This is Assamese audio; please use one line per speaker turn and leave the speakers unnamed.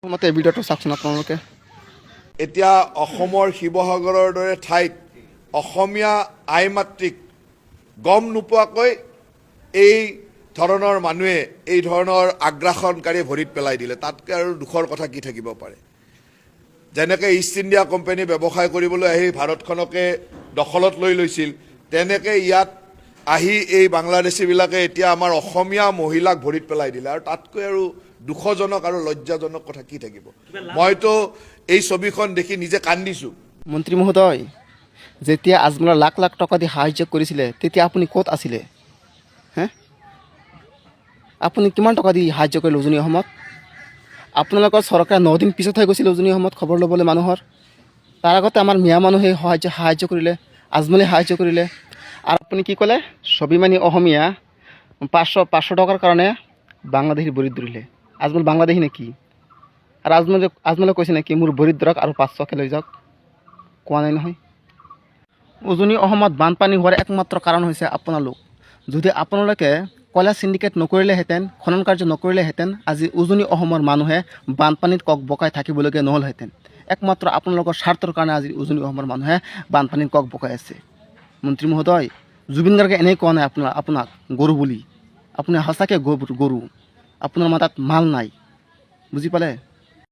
মতে এই ভিডিঅ'টো চাওকচোন আপোনালোকে।
এতিয়া অসমৰ শিৱসাগৰৰ দৰে ঠাইত অসমীয়া আই মাতৃক গম নোপোৱাকৈ এই ধৰণৰ মানুহে এই ধৰণৰ আগ্ৰাসনকাৰী ভৰিত পেলাই দিলে। তাতকৈ আৰু দুখৰ কথা কি থাকিব পাৰে। যেনেকৈ ইষ্ট ইণ্ডিয়া কোম্পানী ব্যৱসায় কৰিবলৈ আহি ভাৰতখনকে দখলত লৈ লৈছিল, তেনেকৈ ইয়াত আহি এই বাংলাদেশীবিলাকে এতিয়া আমাৰ অসমীয়া মহিলাক ভৰিত পেলাই দিলে। আৰু তাতকৈ আৰু দুখজনক আৰু লজ্জাজনক কথা কি থাকিব। মইতো এই ছবিখন দেখি নিজে কান্দিছোঁ।
মন্ত্ৰী মহোদয়, যেতিয়া আজমলৰ লাখ লাখ টকা দি সাহায্য কৰিছিলে তেতিয়া আপুনি ক'ত আছিলে? আপুনি কিমান টকা দি সাহায্য কৰিলে উজনি অসমত? আপোনালোকৰ চৰকাৰে 9 দিন পিছতহে গৈছিলে উজনি অসমত খবৰ ল'বলৈ মানুহৰ। তাৰ আগতে আমাৰ মিয়া মানুহে সাহায্য কৰিলে, আজমলে সাহায্য কৰিলে। আৰু আপুনি কি ক'লে? স্বাভিমানী অসমীয়া 500 টকাৰ কাৰণে বাংলাদেশীৰ ভৰিত ধৰিলে। আজমল বাংলাদেশী নেকি? আৰু আজমলে কৈছে নেকি মোৰ ভৰিত ধৰক আৰু 500কে লৈ যাওক? কোৱা নাই নহয়। উজনি অসমত বানপানী হোৱাৰ একমাত্ৰ কাৰণ হৈছে আপোনালোক। যদি আপোনালোকে কয়লা চিণ্ডিকেট নকৰিলেহেঁতেন, খনন কাৰ্য নকৰিলেহেঁতেন, আজি উজনি অসমৰ মানুহে বানপানীত কক বকাই থাকিবলগীয়া নহ'লহেঁতেন। একমাত্ৰ আপোনালোকৰ স্বাৰ্থৰ কাৰণে আজি উজনি অসমৰ মানুহে বানপানীত কক বকাই আছে। মন্ত্ৰী মহোদয়, জুবিন গাৰ্গে এনেই কোৱা নাই আপোনাক গৰু বুলি। আপুনি সঁচাকৈ গৰু। আপোনাৰ মাতাত মাল নাই, বুজি পালে?